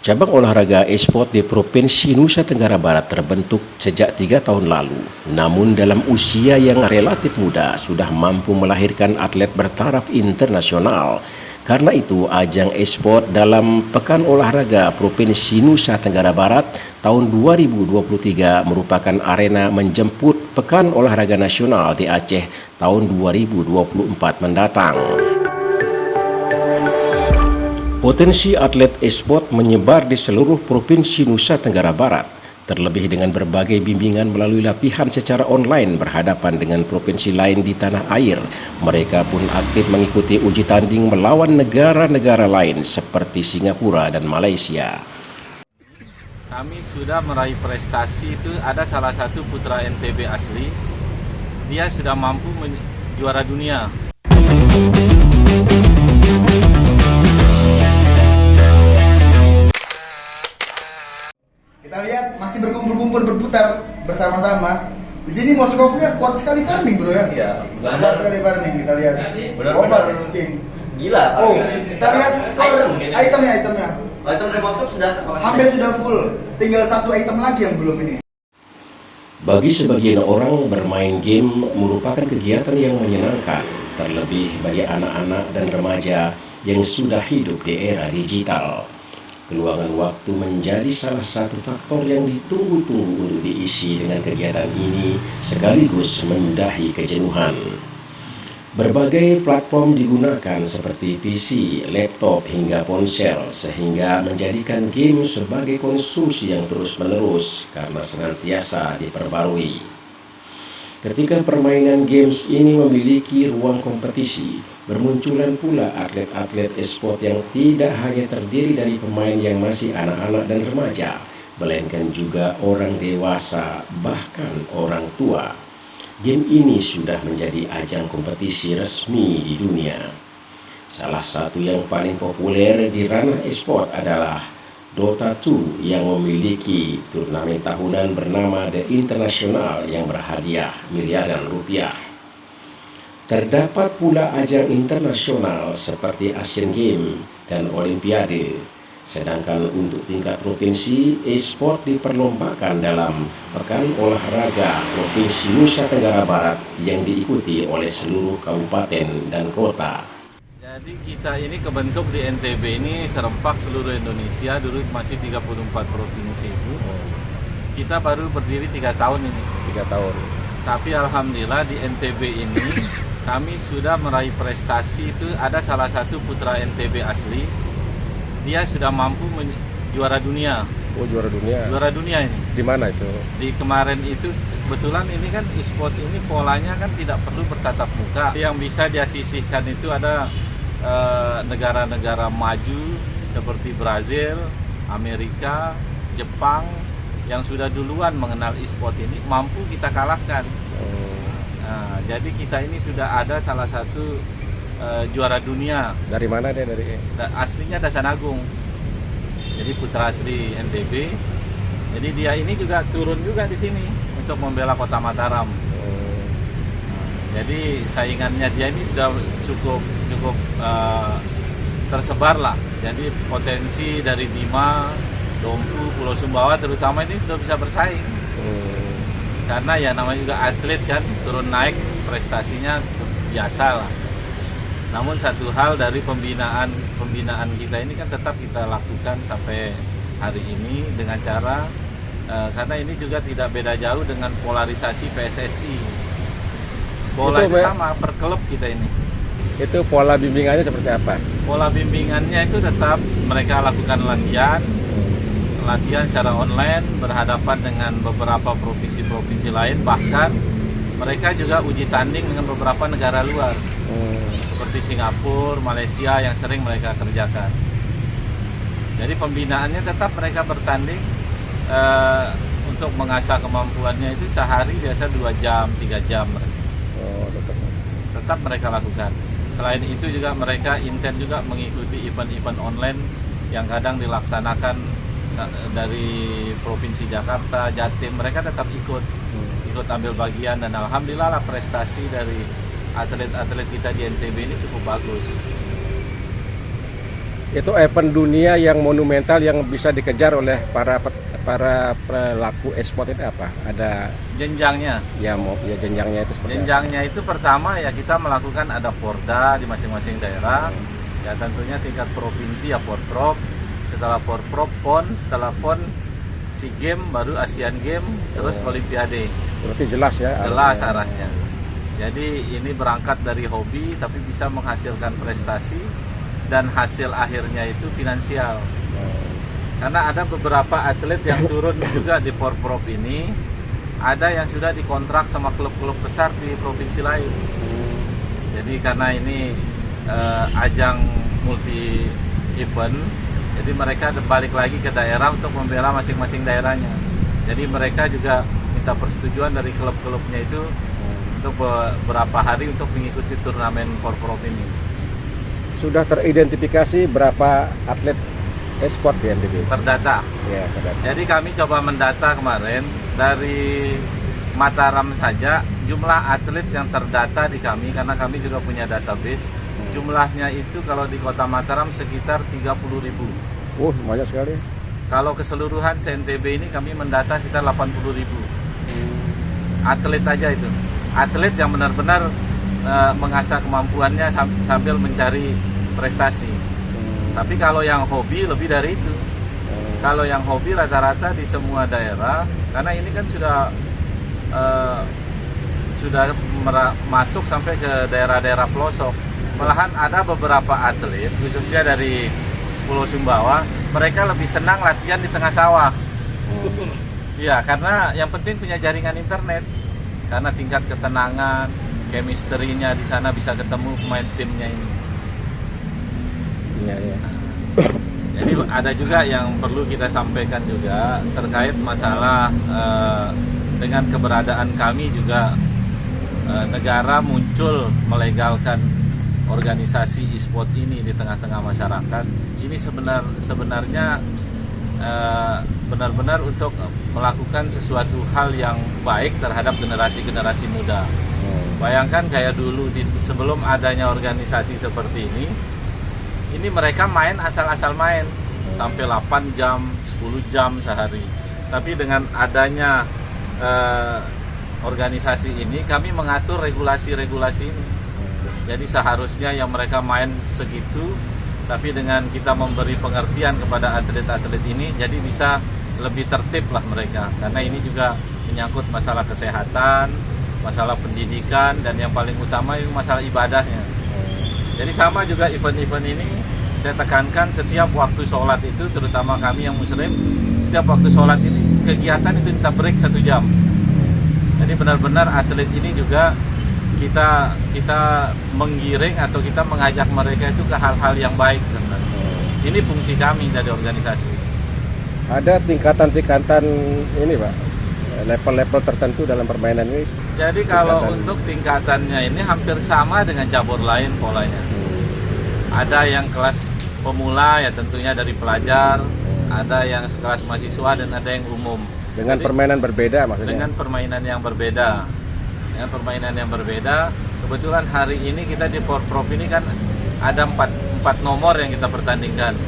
Cabang olahraga e-sport di Provinsi Nusa Tenggara Barat terbentuk sejak 3 tahun lalu. Namun dalam usia yang relatif muda sudah mampu melahirkan atlet bertaraf internasional. Karena itu ajang e-sport dalam Pekan Olahraga Provinsi Nusa Tenggara Barat tahun 2023 merupakan arena menjemput Pekan Olahraga Nasional di Aceh tahun 2024 mendatang. Potensi atlet e-sport menyebar di seluruh Provinsi Nusa Tenggara Barat, terlebih dengan berbagai bimbingan melalui latihan secara online berhadapan dengan provinsi lain di tanah air. Mereka pun aktif mengikuti uji tanding melawan negara-negara lain seperti Singapura dan Malaysia. Kami sudah meraih prestasi itu, ada salah satu putra NTB asli, dia sudah mampu juara dunia. Kita lihat masih berkumpul-kumpul berputar bersama-sama. Di sini Moskovnya kuat sekali farming bro ya. Iya. Kuat sekali farming kita lihat. Global skin. Gila. Oh, kita lihat skor itemnya. Item dari Moskov sudah Hampir sudah full. Tinggal satu item lagi yang belum ini. Bagi sebagian orang, bermain game merupakan kegiatan yang menyenangkan, terlebih bagi anak-anak dan remaja yang sudah hidup di era digital. Keluangan waktu menjadi salah satu faktor yang ditunggu-tunggu untuk diisi dengan kegiatan ini sekaligus menyudahi kejenuhan. Berbagai platform digunakan seperti PC, laptop hingga ponsel sehingga menjadikan game sebagai konsumsi yang terus-menerus karena senantiasa diperbarui. Ketika permainan games ini memiliki ruang kompetisi, bermunculan pula atlet-atlet e-sport yang tidak hanya terdiri dari pemain yang masih anak-anak dan remaja, melainkan juga orang dewasa, bahkan orang tua. Game ini sudah menjadi ajang kompetisi resmi di dunia. Salah satu yang paling populer di ranah e-sport adalah Dota 2 yang memiliki turnamen tahunan bernama The International yang berhadiah miliaran rupiah. Terdapat pula ajang internasional seperti Asian Games dan Olimpiade. Sedangkan untuk tingkat provinsi, e-sport diperlombakan dalam Pekan Olahraga Provinsi Nusa Tenggara Barat yang diikuti oleh seluruh kabupaten dan kota. Jadi kita ini kebentuk di NTB ini serempak seluruh Indonesia, dulu masih 34 provinsi itu. Kita baru berdiri 3 tahun ini. 3 tahun. Tapi alhamdulillah di NTB ini kami sudah meraih prestasi itu, ada salah satu putra NTB asli, dia sudah mampu juara dunia. Oh, juara dunia. Juara dunia ini. Di mana itu? Di kemarin itu kebetulan ini kan e-sport ini polanya kan tidak perlu bertatap muka. Yang bisa dia sisihkan itu ada negara-negara maju seperti Brazil, Amerika, Jepang yang sudah duluan mengenal e-sport ini mampu kita kalahkan. Nah, jadi kita ini sudah ada salah satu juara dunia. Dari mana dia? Aslinya Dasanagung. Jadi putra asli NTB. Jadi dia ini juga turun juga di sini untuk membela Kota Mataram. Jadi saingannya dia ini sudah cukup tersebar lah. Jadi potensi dari Bima, Dompu, Pulau Sumbawa terutama ini sudah bisa bersaing. Karena ya namanya juga atlet kan, turun naik prestasinya biasa lah. Namun satu hal dari pembinaan kita ini kan tetap kita lakukan sampai hari ini dengan cara karena ini juga tidak beda jauh dengan polarisasi PSSI. Bola itu sama per klub kita ini. Itu pola bimbingannya seperti apa? Pola bimbingannya itu tetap mereka lakukan latihan secara online berhadapan dengan beberapa provinsi-provinsi lain, bahkan mereka juga uji tanding dengan beberapa negara luar. Seperti Singapura, Malaysia yang sering mereka kerjakan. Jadi pembinaannya tetap mereka bertanding untuk mengasah kemampuannya itu sehari biasa 2 jam, 3 jam. Tetap mereka lakukan. Selain itu juga mereka intens juga mengikuti event-event online yang kadang dilaksanakan dari Provinsi Jakarta, Jatim, mereka tetap ikut ambil bagian dan alhamdulillah lah prestasi dari atlet-atlet kita di NTB ini cukup bagus. itu event dunia yang monumental yang bisa dikejar oleh para pelaku e-sport itu apa? Ada Jenjangnya. ya jenjangnya itu seperti apa? Jenjangnya itu pertama ya kita melakukan ada Porda di masing-masing daerah. Ya tentunya tingkat provinsi ya Porprov, setelah Porprov PON, setelah PON SEA Games, baru Asian Games, terus Olimpiade. Berarti jelas ya? Jelas arahnya. Jadi ini berangkat dari hobi tapi bisa menghasilkan prestasi dan hasil akhirnya itu finansial. Karena ada beberapa atlet yang turun juga di Porprov ini, ada yang sudah dikontrak sama klub-klub besar di provinsi lain. Jadi karena ini ajang multi event, jadi mereka balik lagi ke daerah untuk membela masing-masing daerahnya. Jadi mereka juga minta persetujuan dari klub-klubnya itu untuk beberapa hari untuk mengikuti turnamen Porprov ini. Sudah teridentifikasi berapa atlet e-sport di NTB? Terdata. Ya, terdata. Jadi kami coba mendata kemarin dari Mataram saja jumlah atlet yang terdata di kami, karena kami juga punya database. Jumlahnya itu kalau di Kota Mataram sekitar 30.000. Banyak sekali. Kalau keseluruhan se-NTB ini kami mendata sekitar 80.000. Atlet aja itu. Atlet yang benar-benar mengasah kemampuannya sambil mencari prestasi. Tapi kalau yang hobi lebih dari itu. Kalau yang hobi rata-rata di semua daerah, karena ini kan sudah masuk sampai ke daerah-daerah pelosok. Malahan ada beberapa atlet, khususnya dari Pulau Sumbawa, mereka lebih senang latihan di tengah sawah. Iya, karena yang penting punya jaringan internet. Karena tingkat ketenangan, chemistry-nya di sana bisa ketemu pemain timnya ini. Iya, iya. Jadi ada juga yang perlu kita sampaikan juga terkait masalah dengan keberadaan kami juga negara muncul melegalkan organisasi e-sport ini di tengah-tengah masyarakat. Ini sebenarnya benar-benar untuk melakukan sesuatu hal yang baik terhadap generasi-generasi muda. Bayangkan kayak dulu sebelum adanya organisasi seperti ini mereka main asal-asal main sampai 8 jam, 10 jam sehari. Tapi dengan adanya organisasi ini, kami mengatur regulasi-regulasi ini. Jadi seharusnya yang mereka main segitu, tapi dengan kita memberi pengertian kepada atlet-atlet ini, jadi bisa lebih tertib lah mereka. Karena ini juga menyangkut masalah kesehatan, masalah pendidikan, dan yang paling utama itu masalah ibadahnya. Jadi sama juga event-event ini, saya tekankan setiap waktu sholat itu, terutama kami yang muslim, setiap waktu sholat ini, kegiatan itu kita break 1 jam. Jadi benar-benar atlet ini juga kita menggiring atau kita mengajak mereka itu ke hal-hal yang baik. Ini fungsi kami dari organisasi. Ada tingkatan-tingkatan ini Pak, level-level tertentu dalam permainan ini. Jadi kalau untuk tingkatannya ini hampir sama dengan cabur lain polanya. Ada yang kelas pemula ya tentunya dari pelajar, ada yang kelas mahasiswa dan ada yang umum. Dengan permainan berbeda maksudnya? Dengan permainan yang berbeda. Dengan permainan yang berbeda. Kebetulan hari ini kita di Porprov ini kan ada 4 nomor yang kita pertandingkan.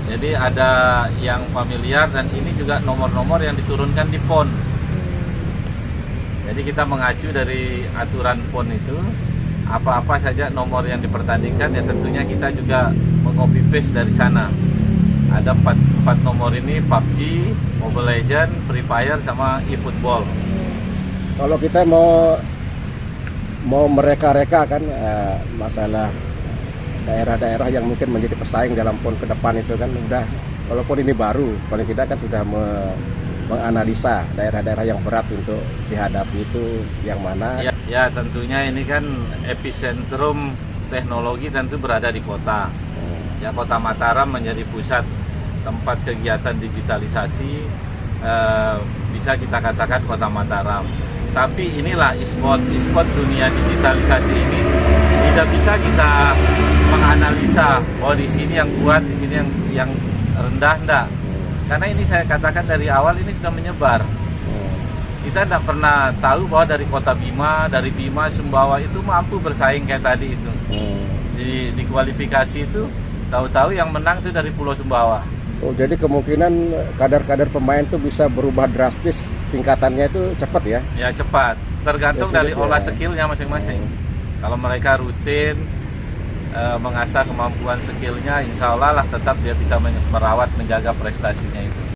Jadi ada yang familiar dan ini juga nomor-nomor yang diturunkan di PON. Jadi kita mengacu dari aturan PON itu, apa-apa saja nomor yang dipertandingkan ya tentunya kita juga meng-copy paste dari sana. Ada 4 nomor ini, PUBG, Mobile Legends, Free Fire, sama eFootball. Kalau kita mau mereka-reka kan masalah daerah-daerah yang mungkin menjadi pesaing dalam PON ke depan itu kan udah, walaupun ini baru, paling tidak kan sudah menganalisa daerah-daerah yang berat untuk dihadapi itu yang mana. Ya tentunya ini kan epicentrum teknologi tentu berada di kota. Ya, Kota Mataram menjadi pusat tempat kegiatan digitalisasi, bisa kita katakan Kota Mataram. Tapi inilah e-sport dunia digitalisasi ini tidak bisa kita menganalisa oh di sini yang kuat, di sini yang rendah, enggak. Karena ini saya katakan dari awal ini sudah menyebar. Kita tidak pernah tahu bahwa dari Kota Bima, dari Bima Sumbawa itu mampu bersaing kayak tadi itu. Di kualifikasi itu Tahu-tahu yang menang itu dari Pulau Sumbawa. Oh, jadi kemungkinan kadar-kadar pemain tuh bisa berubah drastis, tingkatannya itu cepat ya? Ya cepat, tergantung Ya, sulit dari ya. olah skillnya masing-masing. Kalau mereka rutin mengasah kemampuan skillnya, insya Allah lah tetap dia bisa merawat, menjaga prestasinya itu.